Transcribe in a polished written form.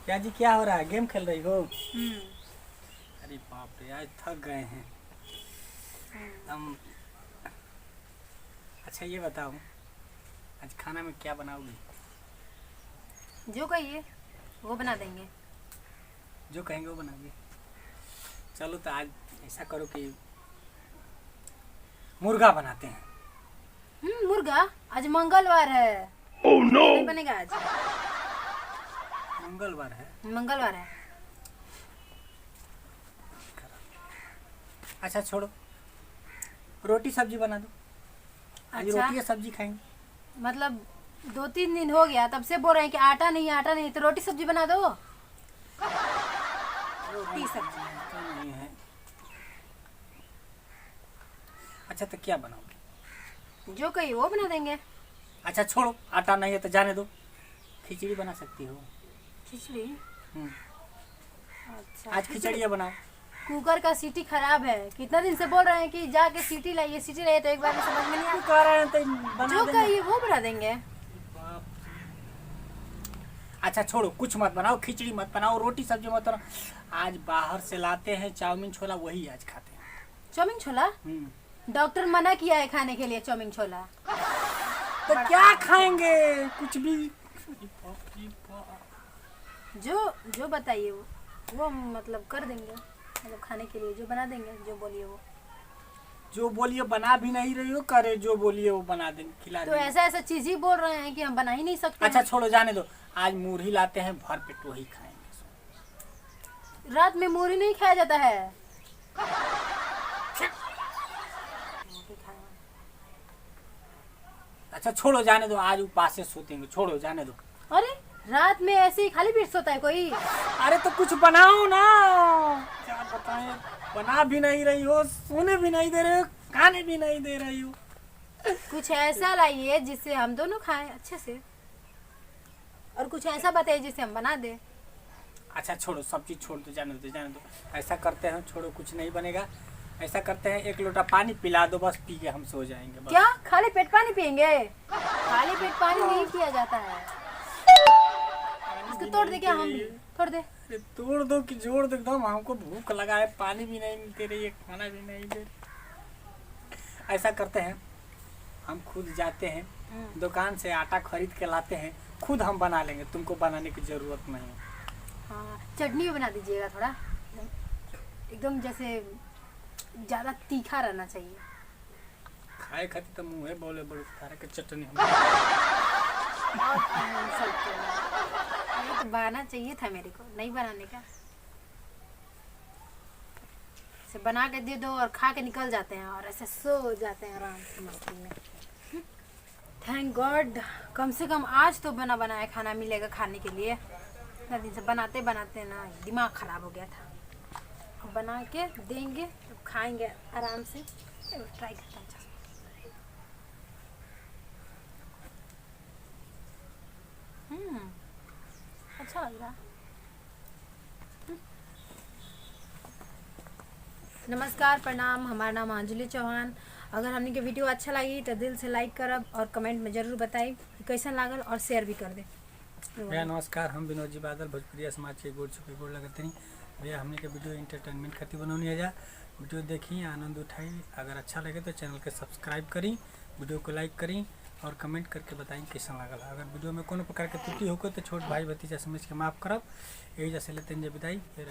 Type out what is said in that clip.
क्या जी, क्या हो रहा है? गेम खेल रही हो? अरे बाप रे, आज थक गए हैं हम। अच्छा ये बताओ, आज खाना में क्या बनाओगी? जो कहिए वो बना देंगे। जो कहेंगे वो बनाओगे? चलो तो आज ऐसा करो कि मुर्गा बनाते हैं। मुर्गा? आज मंगलवार है। Oh no! नहीं बनेगा आज। मंगलवार है। मंगलवार है। अच्छा छोड़ो, रोटी सब्जी बना दो। आज अच्छा, रोटी या सब्जी खाएंगे। मतलब 2-3 दिन हो गया तब से बोल रहे हैं कि आटा नहीं तो रोटी सब्जी बना दो। रोटी सब्जी तो नहीं है। अच्छा तो क्या बनाओगे? जो कहिए वो बना देंगे। अच्छा छोड़ो, आटा नहीं है तो जाने दो, खिचड़ी बना सकती हो। खिचड़ी? हम्म, अच्छा, आज खिचड़िया बनाओ। कुकर का सीटी खराब है। कितना दिन से बोल रहे हैं कि जाके सीटी लाइए तो एक बार में समझ में नहीं क्यों आया। कह रहे हैं तो बना जो देंगे। कहिए वो बना देंगे। अच्छा छोड़ो, कुछ मत बनाओ, खिचड़ी मत बनाओ, रोटी सब्जी मत बनाओ। आज बाहर से लाते हैं चाउमीन छोला, वही आज खाते हैं। चाउमीन छोला? डॉक्टर मना किया है खाने के लिए चाउमीन छोला। तो क्या खाएंगे? कुछ भी। जो बताइए वो मतलब कर देंगे, मतलब खाने के लिए जो बना देंगे। जो बोलिए वो। जो बोलिए बना भी नहीं रही हो, करे जो बोलिए वो बना देंगे, खिला तो देंगे। ऐसा चीज ही बोल रहे हैं कि हम बना ही नहीं सकते। अच्छा छोड़ो, जाने दो। आज मूढ़ी लाते हैं, भर पेट वही खाएंगे। रात में मूरी नहीं खाया जाता है। अच्छा छोड़ो, जाने दो, आज उपास से सोतेंगे। छोड़ो, जाने दो। अरे रात में ऐसे ही खाली पेट सोता है कोई? अरे तो कुछ बनाओ ना। क्या बताएं, बना भी नहीं रही हो, सोने भी नहीं दे रहे हो, खाने भी नहीं दे रही हो। कुछ ऐसा लाइए जिससे हम दोनों खाएं अच्छे से, और कुछ ऐसा बताइए जिससे हम बना दे। अच्छा छोड़ो, सब चीज छोड़ दो, जाने दो, जाने दो। ऐसा करते हैं, छोड़ो, कुछ नहीं बनेगा। ऐसा करते हैं, 1 लोटा पानी पिला दो, बस पी के हम सो जाएंगे बस। क्या खाली पेट पानी पियेंगे? खाली पेट पानी नहीं पिया जाता है। इसको तोड़ दे क्या? हम भी तोड़ दे। अरे तोड़ दो कि जोड़ दो, एकदम हमको भूख लगा है, पानी भी नहीं दे रही है, खाना भी नहीं दे रही। ऐसा करते हैं, हम खुद जाते हैं दुकान से, आटा खरीद के लाते हैं, खुद हम बना लेंगे, तुमको बनाने की जरूरत नहीं है। हाँ, चटनी भी बना दीजिएगा थोड़ा, एकदम जैसे ज्यादा तीखा रहना चाहिए। खाए खाते तो मुँह है बोले बड़े सारे के चटनी ये तो बनाना चाहिए था मेरे को, नहीं बनाने का। से बना के दे दो और खा के निकल जाते हैं और ऐसे सो जाते हैं आराम से मस्ती में। थैंक गॉड, कम से कम आज तो बना बनाया खाना मिलेगा खाने के लिए। इतना दिन से बनाते बनाते ना दिमाग खराब हो गया था। अब बना के देंगे तो खाएंगे आराम से। ट्राई करते हैं। अच्छा लग रहा। नमस्कार, प्रणाम, हमारा नाम अंजलि चौहान। अगर हमने के वीडियो अच्छा लगी तो दिल से लाइक करब और कमेंट में जरूर बताई कैसा लागल, और शेयर भी कर दे। भैया नमस्कार, हम विनोद जी बादल, भोजपुरिया समाज के गोड़ छुपे गोड़ लगते नहीं भैया। हमने के वीडियो इंटरटेनमेंट खातिर बनौनी है, जा वीडियो देखी, आनंद उठाई। अगर अच्छा लगे तो चैनल के सब्सक्राइब करी, वीडियो को लाइक करी और कमेंट करके बताएं कैसा लगल। अगर वीडियो में कोनो प्रकार के त्रुटि होकर तो छोट भाई भतीजा समझ के माफ़ करब। यही जैसे लेते हैं विदाई, फिर